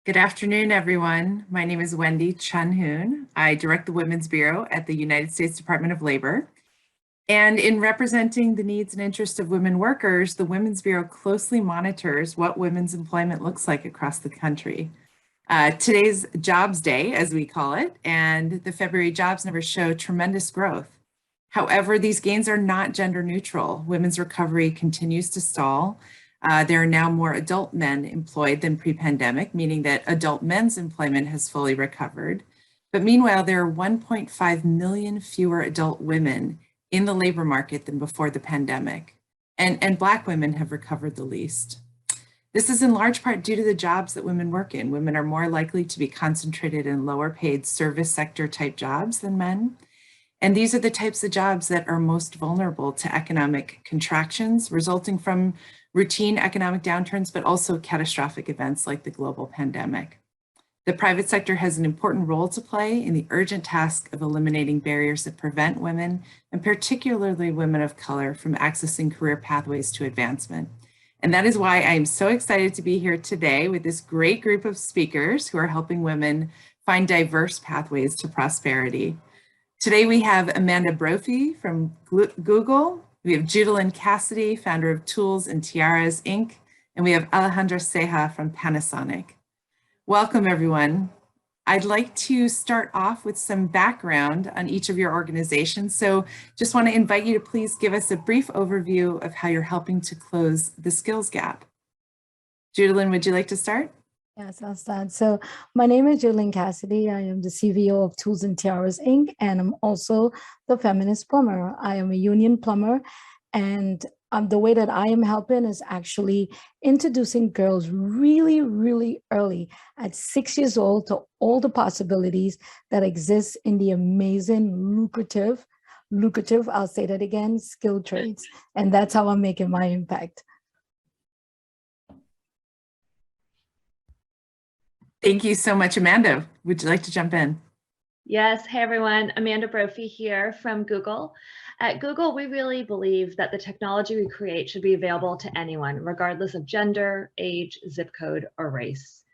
Good afternoon, everyone. My name is Wendy Chun-Hoon. I direct the Women's Bureau at the United States Department of Labor. And in representing the needs and interests of women workers, the Women's Bureau closely monitors what women's employment looks like across the country. Today's Jobs Day, as we call it, and the February jobs numbers show tremendous growth. However, these gains are not gender neutral. Women's recovery continues to stall. There are now more adult men employed than pre-pandemic, meaning that adult men's employment has fully recovered. But meanwhile, there are 1.5 million fewer adult women in the labor market than before the pandemic, and Black women have recovered the least. This is in large part due to the jobs that women work in. Women are more likely to be concentrated in lower paid service sector type jobs than men. And these are the types of jobs that are most vulnerable to economic contractions resulting from routine economic downturns, but also catastrophic events like the global pandemic. The private sector has an important role to play in the urgent task of eliminating barriers that prevent women, and particularly women of color, from accessing career pathways to advancement. And that is why I'm so excited to be here today with this great group of speakers who are helping women find diverse pathways to prosperity. Today we have Amanda Brophy from Google. We have Judalyn Cassidy, founder of Tools and Tiaras, Inc. And we have Alejandra Ceja from Panasonic. Welcome, everyone. I'd like to start off with some background on each of your organizations. So just want to invite you to please give us a brief overview of how you're helping to close the skills gap. Judalyn, would you like to start? Yes, I'll start. So my name is Judalyn Cassidy. I am the CVO of Tools and Tiaras, Inc. And I'm also the feminist plumber. I am a union plumber. And the way that I am helping is actually introducing girls really, really early at 6 years old to all the possibilities that exist in the amazing, lucrative, I'll say that again, skilled trades. And that's how I'm making my impact. Thank you so much, Amanda. Would you like to jump in? Yes. Hey, everyone. Amanda Brophy here from Google. At Google, we really believe that the technology we create should be available to anyone, regardless of gender, age, zip code, or race.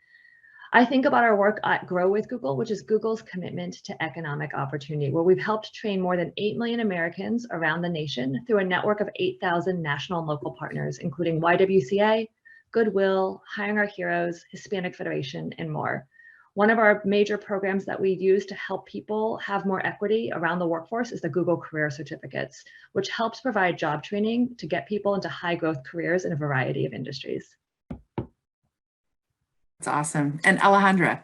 I think about our work at Grow with Google, which is Google's commitment to economic opportunity, where we've helped train more than 8 million Americans around the nation through a network of 8,000 national and local partners, including YWCA, Goodwill, Hiring Our Heroes, Hispanic Federation, and more. One of our major programs that we use to help people have more equity around the workforce is the Google Career Certificates, which helps provide job training to get people into high growth careers in a variety of industries. That's awesome. And Alejandra.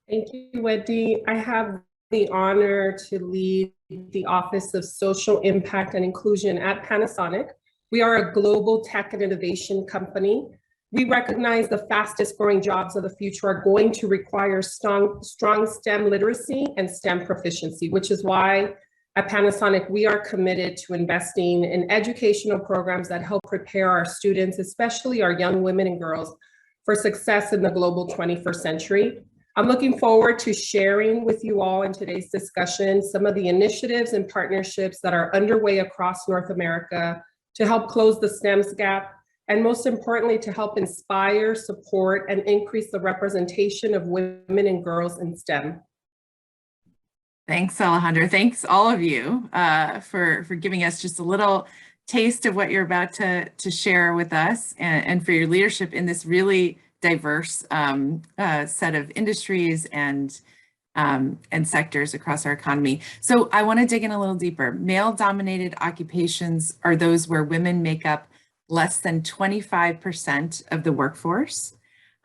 Thank you, Wendy. I have the honor to lead the Office of Social Impact and Inclusion at Panasonic. We are a global tech and innovation company. We recognize the fastest growing jobs of the future are going to require strong STEM literacy and STEM proficiency, which is why at Panasonic, we are committed to investing in educational programs that help prepare our students, especially our young women and girls, for success in the global 21st century. I'm looking forward to sharing with you all in today's discussion some of the initiatives and partnerships that are underway across North America to help close the STEMs gap, and most importantly, to help inspire, support, and increase the representation of women and girls in STEM. Thanks, Alejandra. Thanks all of you for giving us just a little taste of what you're about to share with us, and for your leadership in this really diverse set of industries and sectors across our economy. So I want to dig in a little deeper. Male-dominated occupations are those where women make up less than 25% of the workforce.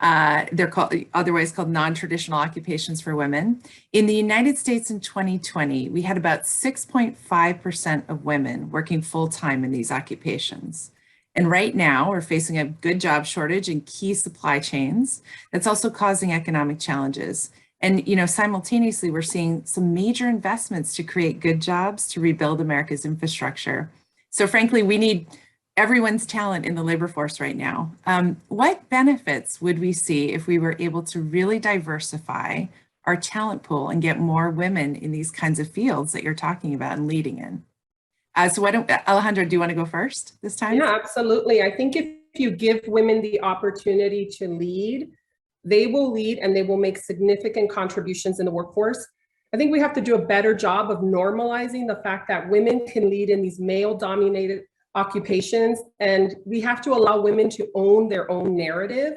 They're otherwise called non-traditional occupations for women. In the United States in 2020, we had about 6.5% of women working full-time in these occupations. And right now, we're facing a good job shortage in key supply chains that's also causing economic challenges. And simultaneously, we're seeing some major investments to create good jobs to rebuild America's infrastructure. So frankly, we need everyone's talent in the labor force right now. What benefits would we see if we were able to really diversify our talent pool and get more women in these kinds of fields that you're talking about and leading in? So why don't, Alejandra, do you want to go first this time? Yeah, absolutely. I think if you give women the opportunity to lead, they will lead and they will make significant contributions in the workforce. I think we have to do a better job of normalizing the fact that women can lead in these male-dominated occupations, and we have to allow women to own their own narrative.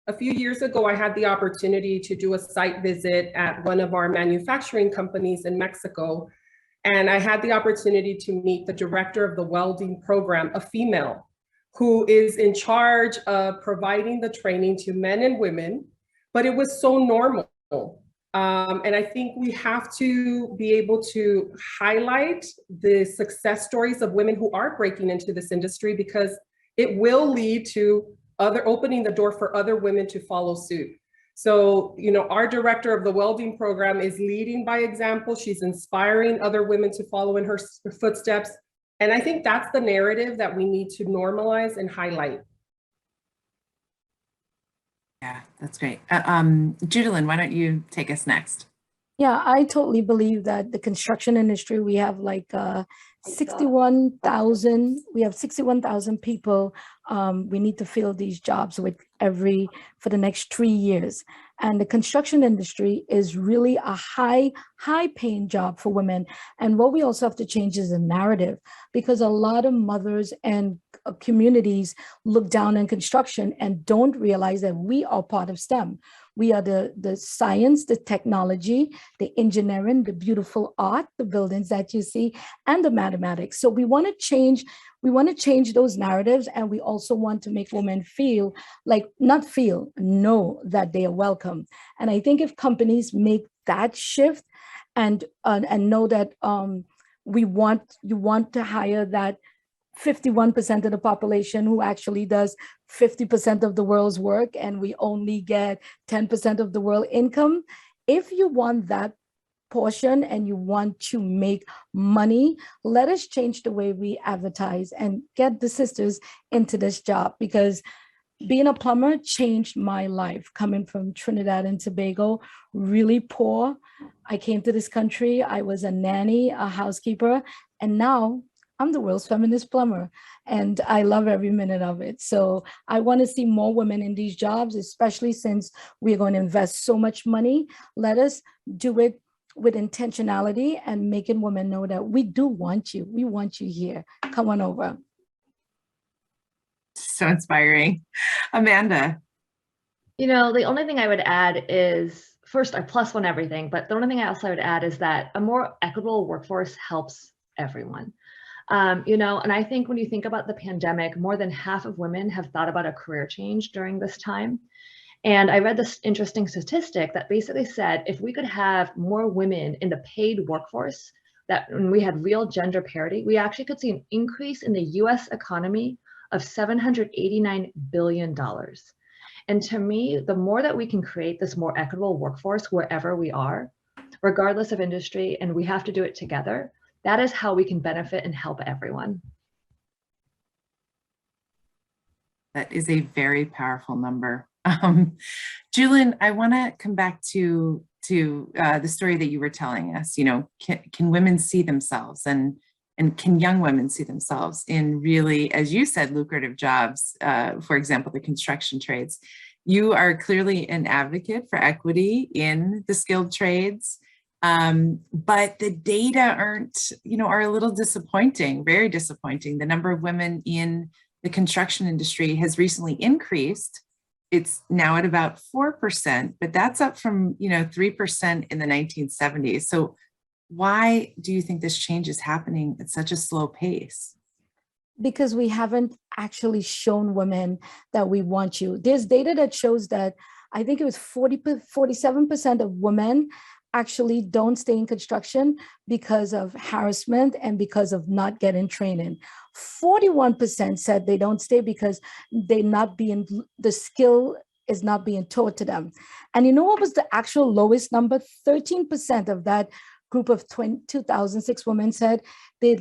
A few years ago, I had the opportunity to do a site visit at one of our manufacturing companies in Mexico, and I had the opportunity to meet the director of the welding program, a female, who is in charge of providing the training to men and women, but it was so normal. And I think we have to be able to highlight the success stories of women who are breaking into this industry, because it will lead to opening the door for other women to follow suit. So, you know, our director of the welding program is leading by example. She's inspiring other women to follow in her footsteps. And I think that's the narrative that we need to normalize and highlight. Yeah, that's great. Judalyn, why don't you take us next? Yeah, I totally believe that the construction industry, we have like 61,000 people. We need to fill these jobs with for the next 3 years. And the construction industry is really a high paying job for women. And what we also have to change is the narrative, because a lot of mothers and communities look down on construction and don't realize that we are part of STEM. We are the science, the technology, the engineering, the beautiful art, the buildings that you see, and the mathematics. So we want to change those narratives, and we also want to make women know that they are welcome. And I think if companies make that shift and know that you want to hire that 51% of the population who actually does 50% of the world's work, and we only get 10% of the world income. If you want that portion and you want to make money, let us change the way we advertise and get the sisters into this job, because being a plumber changed my life. Coming from Trinidad and Tobago, really poor. I came to this country, I was a nanny, a housekeeper, and now I'm the world's feminist plumber, and I love every minute of it. So I want to see more women in these jobs, especially since we're going to invest so much money. Let us do it with intentionality and making women know that we do want you. We want you here. Come on over. So inspiring. Amanda. You know, the only thing I would add is, first, I plus one everything, but the only thing else I would add is that a more equitable workforce helps everyone. You know, and I think when you think about the pandemic, more than half of women have thought about a career change during this time. And I read this interesting statistic that basically said if we could have more women in the paid workforce, that when we had real gender parity, we actually could see an increase in the US economy of $789 billion. And to me, the more that we can create this more equitable workforce wherever we are, regardless of industry, and we have to do it together, that is how we can benefit and help everyone. That is a very powerful number. Judalyn, I want to come back to the story that you were telling us. You know, can women see themselves, and can young women see themselves in really, as you said, lucrative jobs, for example, the construction trades? You are clearly an advocate for equity in the skilled trades. But the data are a little disappointing, very disappointing. The number of women in the construction industry has recently increased. It's now at about 4%, but that's up from, 3% in the 1970s. So why do you think this change is happening at such a slow pace? Because we haven't actually shown women that we want you. There's data that shows that I think it was 47% of women actually don't stay in construction because of harassment and because of not getting training. 41% said they don't stay because the skill is not being taught to them. And you know what was the actual lowest number? 13% of that group of 2006 women said they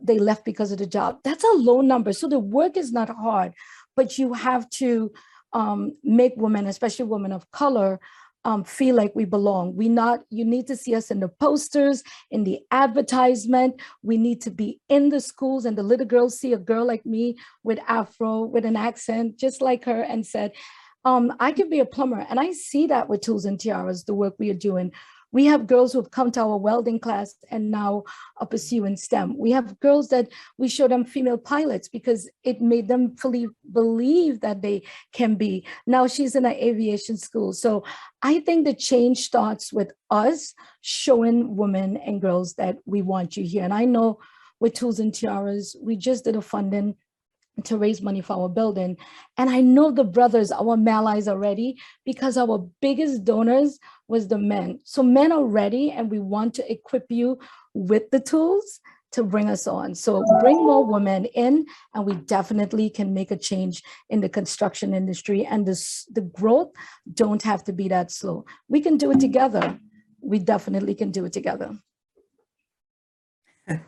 left because of the job. That's a low number. So the work is not hard, but you have to make women, especially women of color, feel like we belong. You need to see us in the posters, in the advertisement. We need to be in the schools, and the little girls see a girl like me with Afro, with an accent just like her, and said, I could be a plumber, and I see that with Tools and Tiaras, the work we are doing. We have girls who have come to our welding class and now are pursuing STEM. We have girls that we show them female pilots because it made them fully believe that they can be. Now she's in an aviation school. So I think the change starts with us showing women and girls that we want you here. And I know with Tools and Tiaras, we just did a funding to raise money for our building. And I know the brothers, our allies are ready because our biggest donors was the men. So men are ready and we want to equip you with the tools to bring us on. So bring more women in and we definitely can make a change in the construction industry, and the growth don't have to be that slow. We can do it together. We definitely can do it together.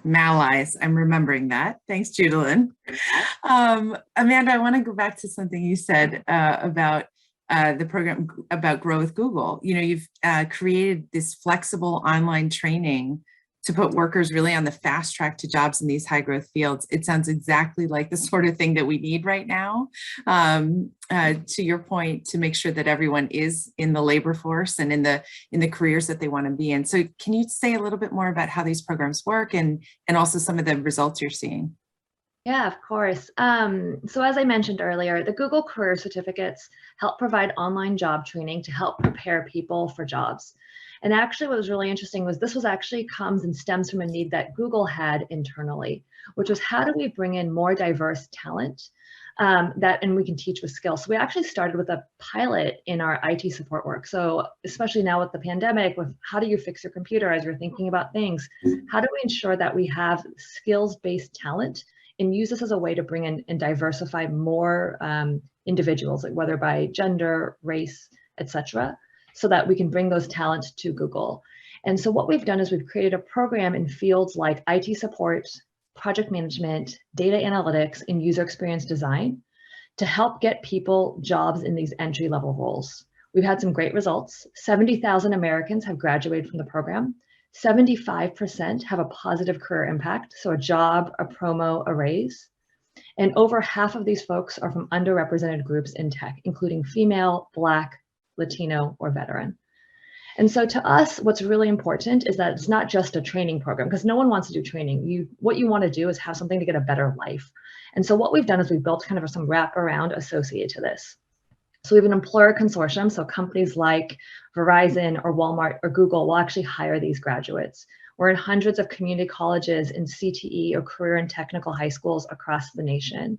Mallies, I'm remembering that. Thanks, Judalyn. Amanda, I want to go back to something you said about the program about Grow with Google. You know, you've created this flexible online training to put workers really on the fast track to jobs in these high growth fields. It sounds exactly like the sort of thing that we need right now, to your point, to make sure that everyone is in the labor force and in the careers that they want to be in. So can you say a little bit more about how these programs work and also some of the results you're seeing? Yeah, of course. So as I mentioned earlier, the Google Career Certificates help provide online job training to help prepare people for jobs. And actually what was really interesting was this was actually comes and stems from a need that Google had internally, which was how do we bring in more diverse talent and we can teach with skills. So we actually started with a pilot in our IT support work. So especially now with the pandemic, with how do you fix your computer as you're thinking about things, how do we ensure that we have skills-based talent and use this as a way to bring in and diversify more individuals, like whether by gender, race, etc., so that we can bring those talents to Google. And so what we've done is we've created a program in fields like IT support, project management, data analytics, and user experience design to help get people jobs in these entry-level roles. We've had some great results. 70,000 Americans have graduated from the program. 75% have a positive career impact, so a job, a promo, a raise. And over half of these folks are from underrepresented groups in tech, including female, Black, Latino, or veteran. And so to us, what's really important is that it's not just a training program, because no one wants to do training. What you want to do is have something to get a better life. And so what we've done is we've built kind of some wraparound associated to this. So we have an employer consortium, so companies like Verizon or Walmart or Google will actually hire these graduates. We're in hundreds of community colleges in CTE or career and technical high schools across the nation.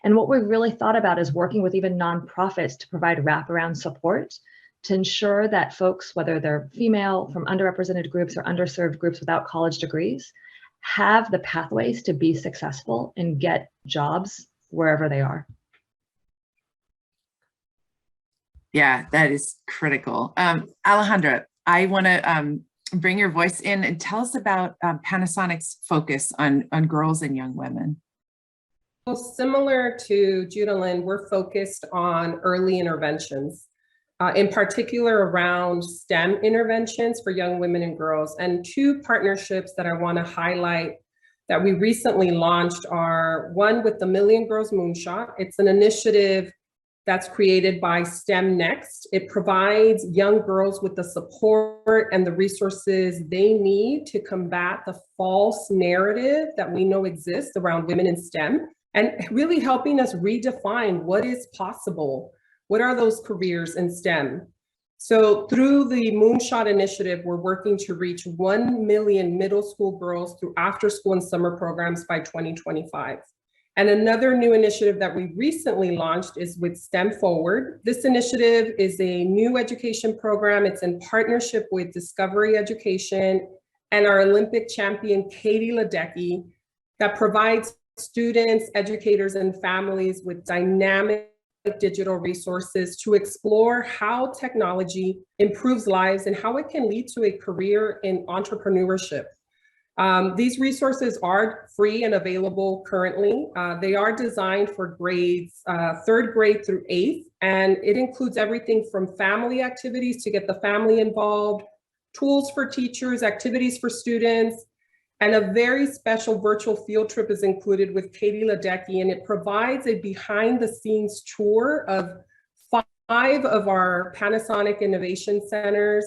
And what we really thought about is working with even nonprofits to provide wraparound support to ensure that folks, whether they're female, from underrepresented groups or underserved groups without college degrees, have the pathways to be successful and get jobs wherever they are. Yeah, that is critical. Alejandra, I want to bring your voice in and tell us about Panasonic's focus on girls and young women. Well, similar to Judalyn, we're focused on early interventions, in particular around STEM interventions for young women and girls. And two partnerships that I want to highlight that we recently launched are one with the Million Girls Moonshot. It's an initiative that's created by STEM Next. It provides young girls with the support and the resources they need to combat the false narrative that we know exists around women in STEM, and really helping us redefine what is possible. What are those careers in STEM? So through the Moonshot Initiative, we're working to reach 1 million middle school girls through after school and summer programs by 2025. And another new initiative that we recently launched is with STEM Forward. This initiative is a new education program. It's in partnership with Discovery Education and our Olympic champion, Katie Ledecky, that provides students, educators, and families with dynamic digital resources to explore how technology improves lives and how it can lead to a career in entrepreneurship. These resources are free and available currently. They are designed for grades 3rd grade through 8th, and it includes everything from family activities to get the family involved, tools for teachers, activities for students, and a very special virtual field trip is included with Katie Ledecky, and it provides a behind the scenes tour of of our Panasonic Innovation Centers.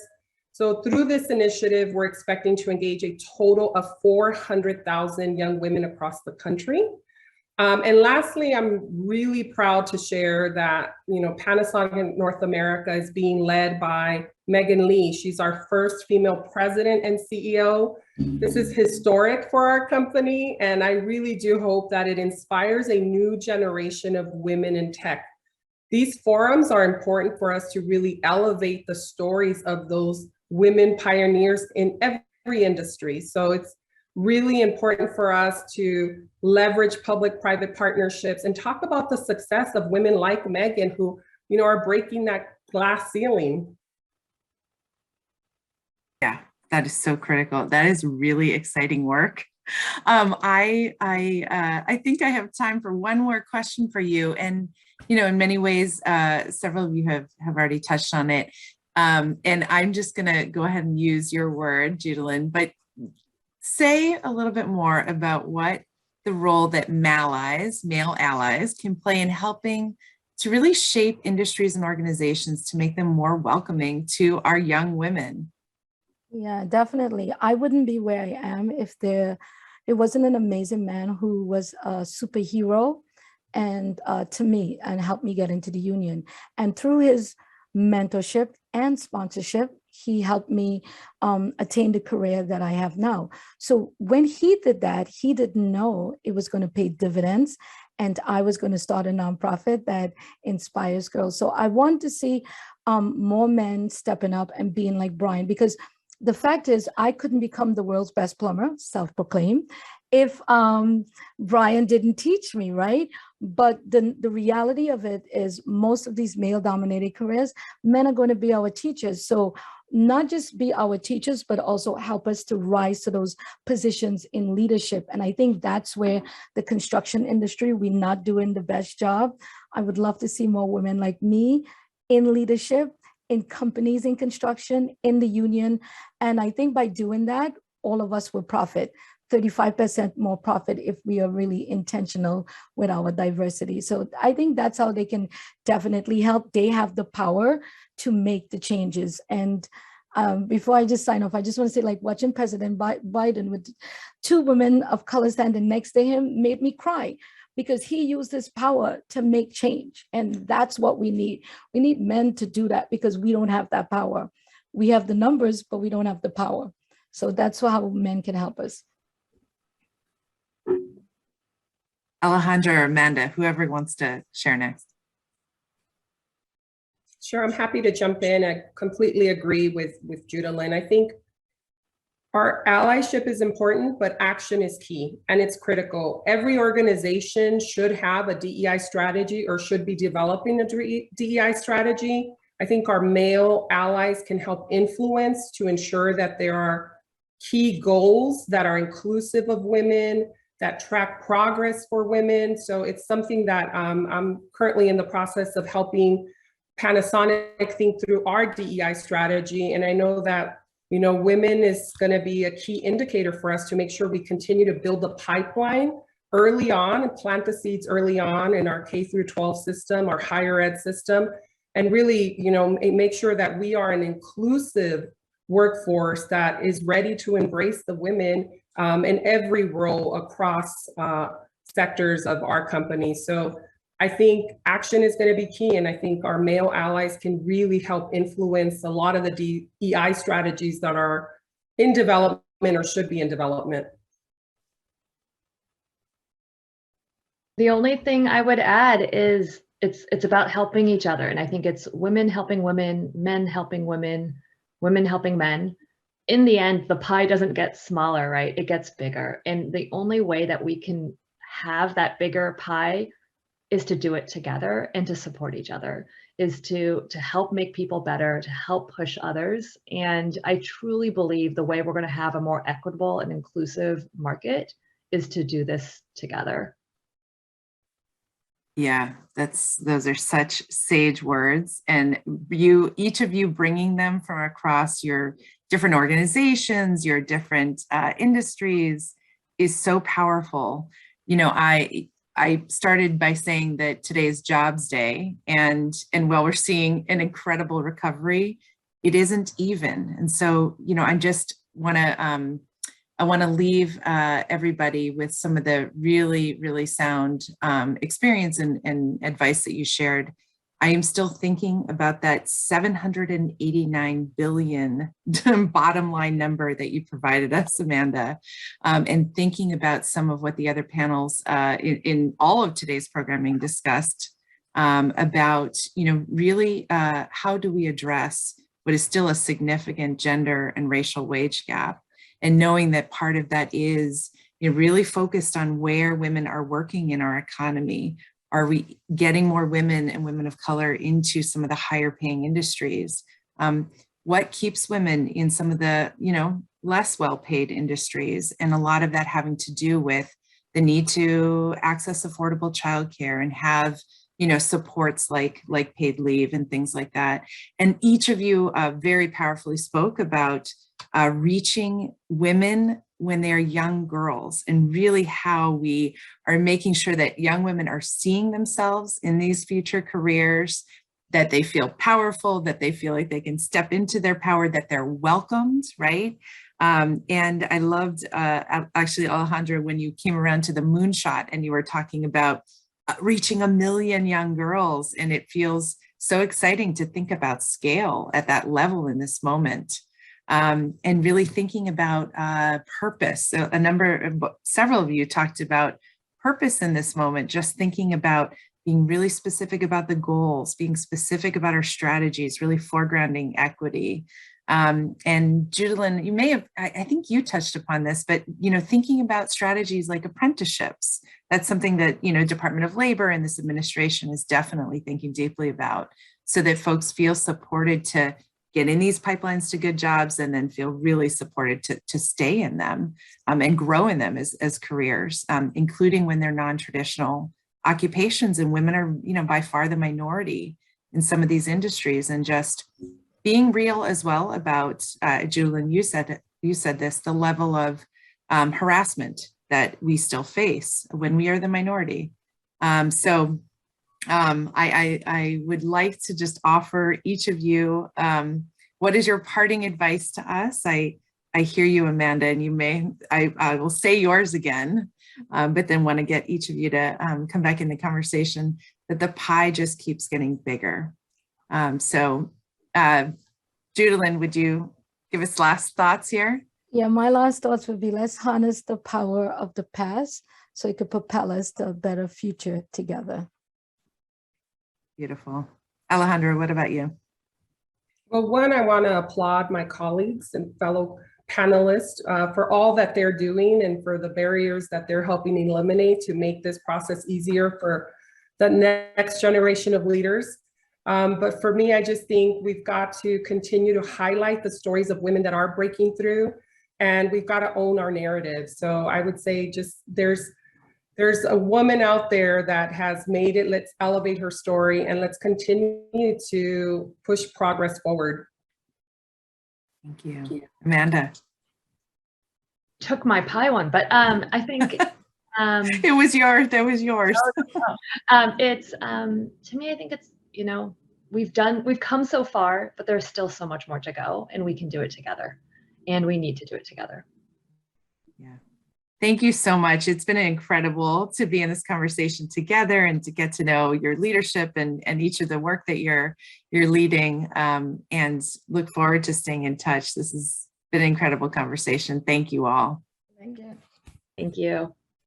So through this initiative, we're expecting to engage a total of 400,000 young women across the country. And lastly, I'm really proud to share that, Panasonic in North America is being led by Megan Lee. She's our first female president and CEO. This is historic for our company, and I really do hope that it inspires a new generation of women in tech. These forums are important for us to really elevate the stories of those women pioneers in every industry. So it's really important for us to leverage public-private partnerships and talk about the success of women like Megan who, are breaking that glass ceiling. Yeah, that is so critical. That is really exciting work. I think I have time for one more question for you. And, in many ways, several of you have already touched on it. And I'm just going to go ahead and use your word, Judalyn, but say a little bit more about what the role that male allies can play in helping to really shape industries and organizations to make them more welcoming to our young women. Yeah, definitely. I wouldn't be where I am if it wasn't an amazing man who was a superhero and to me and helped me get into the union. And through his mentorship and sponsorship, he helped me attain the career that I have now. So when he did that, he didn't know it was going to pay dividends, and I was going to start a nonprofit that inspires girls. So I want to see more men stepping up and being like Brian, because the fact is I couldn't become the world's best plumber, self-proclaimed, if Brian didn't teach me, right? But the reality of it is most of these male-dominated careers, men are going to be our teachers. So not just be our teachers, but also help us to rise to those positions in leadership. And I think that's where the construction industry, we're not doing the best job. I would love to see more women like me in leadership, in companies in construction, in the union. And I think by doing that, all of us will profit. 35% more profit if we are really intentional with our diversity. So I think that's how they can definitely help. They have the power to make the changes. And before I just sign off, I just want to say, like, watching President Biden with 2 women of color standing next to him made me cry, because he used his power to make change. And that's what we need. We need men to do that because we don't have that power. We have the numbers, but we don't have the power. So that's how men can help us. Alejandra or Amanda, whoever wants to share next. Sure, I'm happy to jump in. I completely agree with Judalyn. I think our allyship is important, but action is key and it's critical. Every organization should have a DEI strategy or should be developing a DEI strategy. I think our male allies can help influence to ensure that there are key goals that are inclusive of women, that track progress for women. So it's something that I'm currently in the process of helping Panasonic think through our DEI strategy. And I know that, women is going to be a key indicator for us to make sure we continue to build the pipeline early on and plant the seeds early on in our K through 12 system, our higher ed system, and really, make sure that we are an inclusive workforce that is ready to embrace the women in every role across sectors of our company. So I think action is going to be key, and I think our male allies can really help influence a lot of the DEI strategies that are in development or should be in development. The only thing I would add is it's about helping each other. And I think it's women helping women, men helping women, women helping men. In the end, the pie doesn't get smaller, right? It gets bigger. And the only way that we can have that bigger pie is to do it together and to support each other, is to help make people better, to help push others. And I truly believe the way we're going to have a more equitable and inclusive market is to do this together. Yeah, those are such sage words, and each of you bringing them from across your different organizations, your different industries is so powerful. I started by saying that today is Jobs Day, and while we're seeing an incredible recovery, it isn't even. And so, you know, I just want to I want to leave everybody with some of the really, really sound experience and advice that you shared. I am still thinking about that 789 billion bottom line number that you provided us, Amanda, and thinking about some of what the other panels in all of today's programming discussed about, you know, really how do we address what is still a significant gender and racial wage gap, and knowing that part of that is, you know, really focused on where women are working in our economy. Are we getting more women and women of color into some of the higher paying industries? What keeps women in some of the, you know, less well-paid industries? And a lot of that having to do with the need to access affordable childcare and have, you know, supports like paid leave and things like that. And each of you very powerfully spoke about reaching women when they're young girls, and really how we are making sure that young women are seeing themselves in these future careers, that they feel powerful, that they feel like they can step into their power, that they're welcomed, right? And I loved, actually, Alejandra, when you came around to the moonshot and you were talking about reaching 1 million young girls, and it feels so exciting to think about scale at that level in this moment. And really thinking about purpose. So several of you talked about purpose in this moment, just thinking about being really specific about the goals, being specific about our strategies, really foregrounding equity. And Judalyn, you may have, I think you touched upon this, but, you know, thinking about strategies like apprenticeships, that's something that, you know, Department of Labor and this administration is definitely thinking deeply about, so that folks feel supported to get in these pipelines to good jobs, and then feel really supported to stay in them and grow in them as careers, including when they're non-traditional occupations, and women are, you know, by far the minority in some of these industries. And just being real as well about, Judalyn, you said this, the level of harassment that we still face when we are the minority. I would like to just offer each of you, what is your parting advice to us? I hear you, Amanda, and I will say yours again, but then want to get each of you to come back in the conversation, that the pie just keeps getting bigger. Judalyn, would you give us last thoughts here? Yeah, my last thoughts would be, let's harness the power of the past so it could propel us to a better future together. Beautiful. Alejandra, what about you? Well, one, I want to applaud my colleagues and fellow panelists for all that they're doing and for the barriers that they're helping eliminate to make this process easier for the next generation of leaders. But for me, I just think we've got to continue to highlight the stories of women that are breaking through, and we've got to own our narrative. So I would say just there's a woman out there that has made it. Let's elevate her story, and let's continue to push progress forward. Thank you. Amanda. Took my pie one, but I think it was yours. That was yours. It's to me, I think it's, you know, we've come so far, but there's still so much more to go, and we can do it together, and we need to do it together. Yeah. Thank you so much. It's been incredible to be in this conversation together and to get to know your leadership and each of the work that you're leading, and look forward to staying in touch. This has been an incredible conversation. Thank you all. Thank you. Thank you.